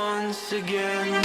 once again.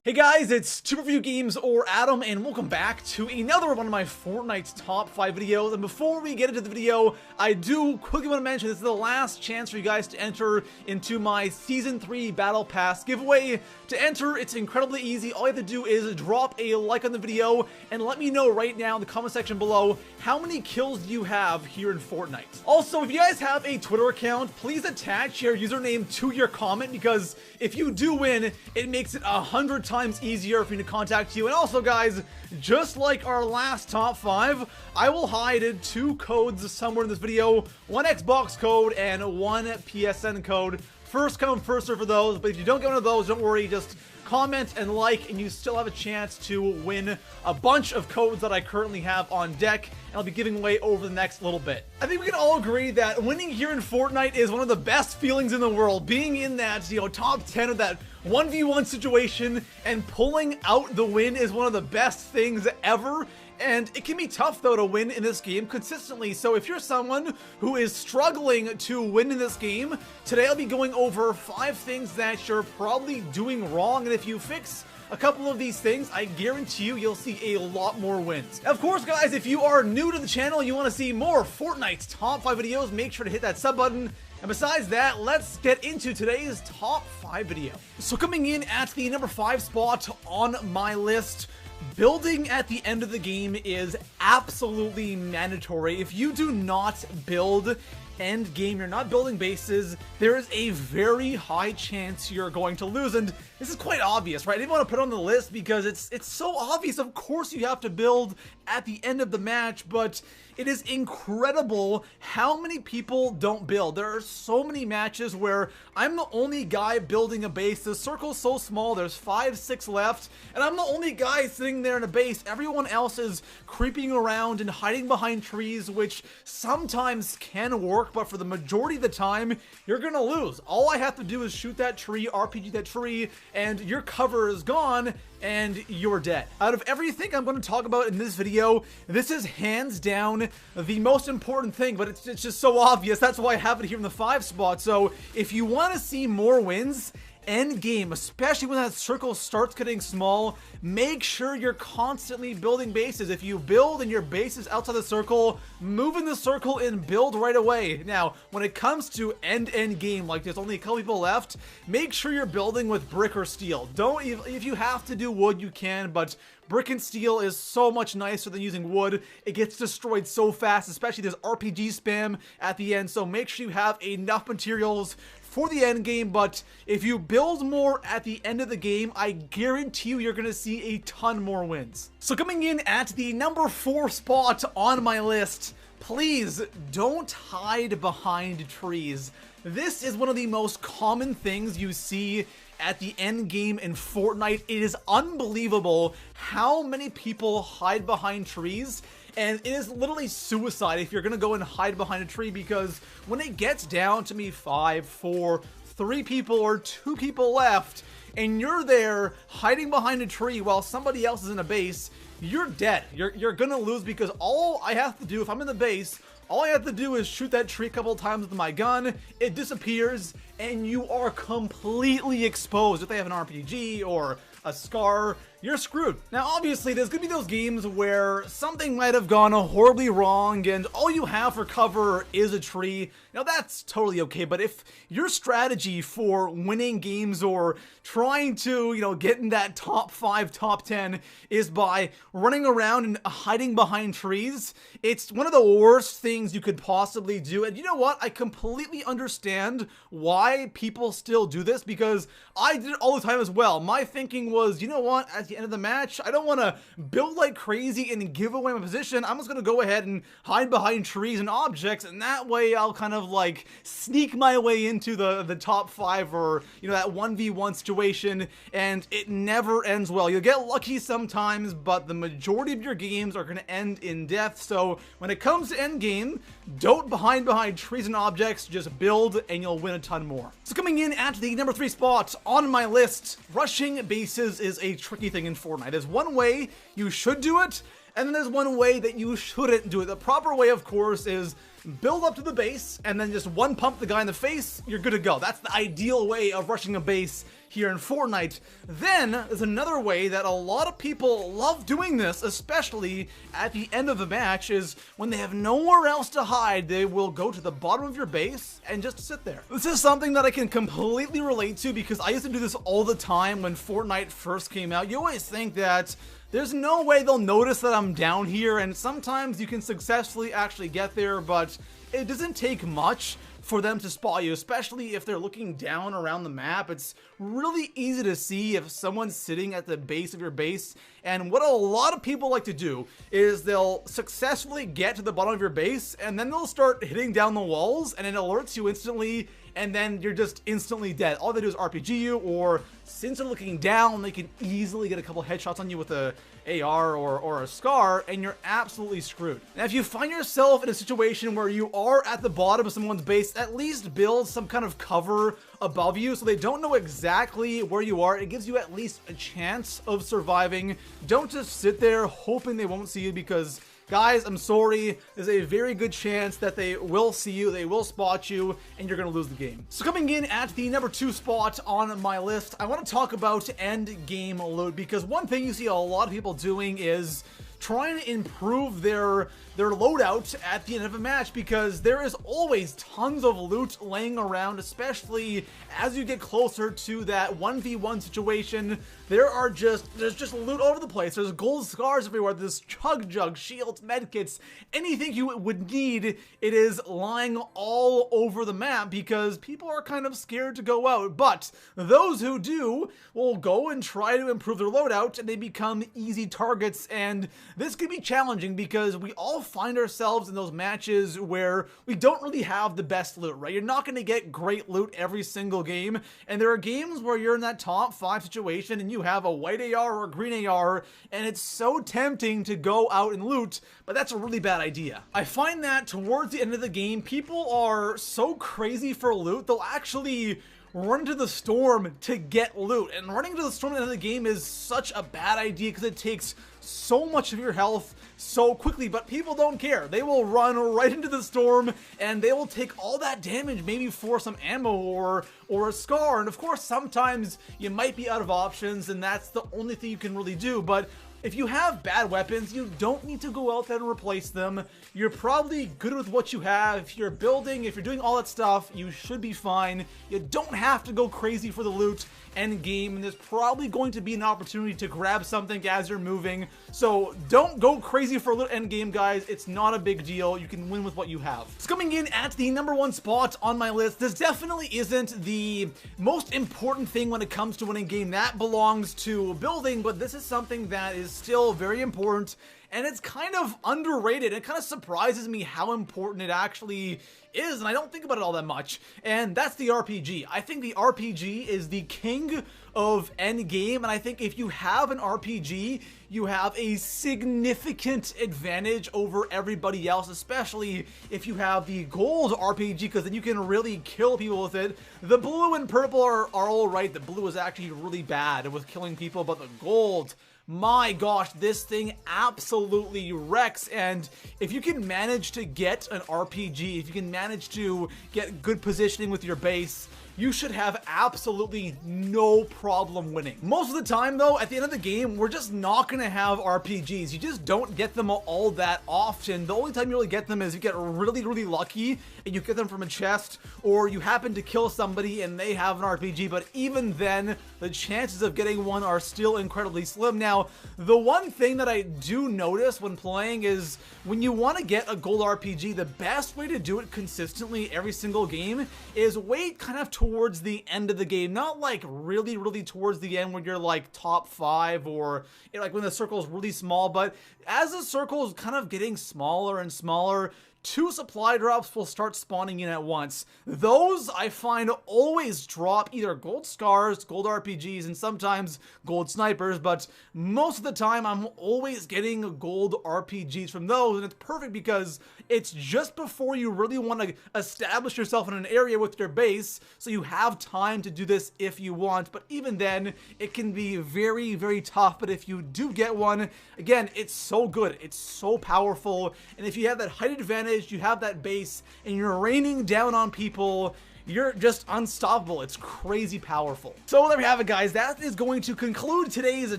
Hey guys, it's Two Review Games or Adam, and welcome back to another one of my Fortnite's top 5 videos. And before we get into the video, I do quickly want to mention this is the last chance for you guys to enter into my Season 3 Battle Pass giveaway. To enter, it's incredibly easy. All you have to do is drop a like on the video and let me know right now in the comment section below how many kills you have here in Fortnite. Also, if you guys have a Twitter account, please attach your username to your comment, because if you do win, it makes it 100 times easier for me to contact you. And also, guys, just like our last top 5, I will hide 2 codes somewhere in this video, one Xbox code and one PSN code. First come, first serve for those, but if you don't get one of those, don't worry, just comment and like, and you still have a chance to win a bunch of codes that I currently have on deck, and I'll be giving away over the next little bit. I think we can all agree that winning here in Fortnite is one of the best feelings in the world. Being in that, top 10 of that 1v1 situation and pulling out the win is one of the best things ever. And it can be tough, though, to win in this game consistently. So if you're someone who is struggling to win in this game, today I'll be going over 5 things that you're probably doing wrong. And if you fix a couple of these things, I guarantee you'll see a lot more wins. Of course, guys, if you are new to the channel and you want to see more Fortnite's top 5 videos, make sure to hit that sub button. And besides that, let's get into today's top 5 video. So coming in at the number 5 spot on my list, building at the end of the game is absolutely mandatory. If you do not build end game, you're not building bases, there is a very high chance you're going to lose. And this is quite obvious, right? I didn't want to put it on the list because it's so obvious. Of course you have to build at the end of the match, but it is incredible how many people don't build. There are so many matches where I'm the only guy building a base. The circle's so small, there's 5, 6 left, and I'm the only guy sitting there in a base. Everyone else is creeping around and hiding behind trees, which sometimes can work, but for the majority of the time, you're gonna lose. All I have to do is shoot that tree, RPG that tree, and your cover is gone, and you're dead. Out of everything I'm going to talk about in this video, this is hands down the most important thing, but it's just so obvious. That's why I have it here in the 5 spot. So if you want to see more wins end game, especially when that circle starts getting small, make sure you're constantly building bases. If you build and your base is outside the circle, move in the circle and build right away. Now, when it comes to end game, like there's only a couple people left, make sure you're building with brick or steel. If you have to do wood, you can, but brick and steel is so much nicer than using wood. It gets destroyed so fast, especially there's RPG spam at the end, so make sure you have enough materials for the end game. But if you build more at the end of the game, I guarantee you're going to see a ton more wins. So coming in at the number 4 spot on my list, please don't hide behind trees. This is one of the most common things you see at the end game in Fortnite. It is unbelievable how many people hide behind trees. And it is literally suicide if you're going to go and hide behind a tree, because when it gets down to me 5, 4, 3 people or 2 people left, and you're there hiding behind a tree while somebody else is in a base, you're dead. You're going to lose, because all I have to do, if I'm in the base, all I have to do is shoot that tree a couple of times with my gun, it disappears, and you are completely exposed. If they have an RPG or a Scar, you're screwed. Now, obviously, there's gonna be those games where something might have gone horribly wrong and all you have for cover is a tree. Now, that's totally okay, but if your strategy for winning games or trying to, get in that top 5, top 10 is by running around and hiding behind trees, it's one of the worst things you could possibly do. And you know what? I completely understand why people still do this, because I did it all the time as well. My thinking was, you know what? At the end of the match, I don't want to build like crazy and give away my position. I'm just going to go ahead and hide behind trees and objects, and that way I'll kind of like sneak my way into the top 5 or, that 1v1 situation, and it never ends well. You'll get lucky sometimes, but the majority of your games are going to end in death. So when it comes to end game, don't hide behind trees and objects, just build and you'll win a ton more. So coming in at the number 3 spot on my list, rushing bases is a tricky thing in Fortnite. There's one way you should do it, and then there's one way that you shouldn't do it. The proper way, of course, is build up to the base, and then just one pump the guy in the face, you're good to go. That's the ideal way of rushing a base here in Fortnite. Then there's another way that a lot of people love doing this, especially at the end of the match, is when they have nowhere else to hide, they will go to the bottom of your base and just sit there. This is something that I can completely relate to because I used to do this all the time when Fortnite first came out. You always think that there's no way they'll notice that I'm down here, and sometimes you can successfully actually get there, but it doesn't take much for them to spot you, especially if they're looking down around the map. It's really easy to see if someone's sitting at the base of your base, and what a lot of people like to do is they'll successfully get to the bottom of your base, and then they'll start hitting down the walls, and it alerts you instantly, and then you're just instantly dead. All they do is RPG you, or since they're looking down, they can easily get a couple headshots on you with a AR or a SCAR, and you're absolutely screwed. Now, if you find yourself in a situation where you are at the bottom of someone's base, at least build some kind of cover above you so they don't know exactly where you are. It gives you at least a chance of surviving. Don't just sit there hoping they won't see you, because guys, I'm sorry, there's a very good chance that they will see you, they will spot you, and you're gonna lose the game. So coming in at the number 2 spot on my list, I want to talk about end game loot, because one thing you see a lot of people doing is trying to improve their loadout at the end of a match, because there is always tons of loot laying around, especially as you get closer to that 1v1 situation. There's just loot all over the place. There's gold scars everywhere. There's chug jug, shields, medkits, anything you would need. It is lying all over the map because people are kind of scared to go out. But those who do will go and try to improve their loadout, and they become easy targets. And this can be challenging because we all find ourselves in those matches where we don't really have the best loot, right? You're not going to get great loot every single game, and there are games where you're in that top 5 situation and you have a white AR or a green AR, and it's so tempting to go out and loot, but that's a really bad idea. I find that towards the end of the game, people are so crazy for loot, they'll actually run into the storm to get loot, and running into the storm at the end of the game is such a bad idea because it takes so much of your health so quickly, but people don't care. They will run right into the storm, and they will take all that damage, maybe for some ammo or a SCAR, and of course sometimes you might be out of options, and that's the only thing you can really do. But if you have bad weapons, you don't need to go out there and replace them. You're probably good with what you have. If you're building, if you're doing all that stuff, you should be fine. You don't have to go crazy for the loot end game, and there's probably going to be an opportunity to grab something as you're moving. So don't go crazy for a loot end game, guys. It's not a big deal. You can win with what you have. It's coming in at the number 1 spot on my list. This definitely isn't the most important thing when it comes to winning game. That belongs to building, but this is something that is still very important, and it's kind of underrated. It kind of surprises me how important it actually is, and I don't think about it all that much, and that's the RPG. I think the RPG is the king of endgame, and I think if you have an RPG, you have a significant advantage over everybody else, especially if you have the gold RPG, because then you can really kill people with it. The blue and purple are all right. The blue is actually really bad with killing people, but the gold, my gosh, this thing absolutely wrecks. And if you can manage to get an RPG, if you can manage to get good positioning with your base, you should have absolutely no problem winning. Most of the time though, at the end of the game, we're just not gonna have RPGs. You just don't get them all that often. The only time you really get them is you get really, really lucky and you get them from a chest, or you happen to kill somebody and they have an RPG, but even then, the chances of getting one are still incredibly slim. Now, the one thing that I do notice when playing is when you want to get a gold RPG, the best way to do it consistently every single game is wait kind of towards the end of the game. Not like really, really towards the end when you're like top 5 or like when the circle is really small, but as the circle is kind of getting smaller and smaller, 2 supply drops will start spawning in at once. Those, I find, always drop either gold scars, gold RPGs, and sometimes gold snipers, but most of the time I'm always getting gold RPGs from those, and it's perfect because it's just before you really want to establish yourself in an area with your base, so you have time to do this if you want, but even then, it can be very, very tough. But if you do get one, again, it's so good, it's so powerful, and if you have that height advantage, edge, you have that base, and you're raining down on people. You're just unstoppable. It's crazy powerful. So there we have it, guys. That is going to conclude today's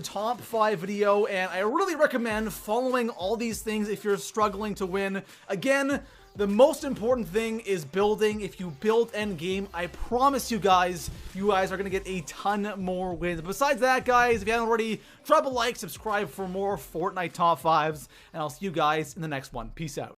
top 5 video, and I really recommend following all these things if you're struggling to win. Again, the most important thing is building. If you build endgame, I promise you guys are going to get a ton more wins. Besides that, guys, if you haven't already, drop a like, subscribe for more Fortnite top 5s, and I'll see you guys in the next one. Peace out.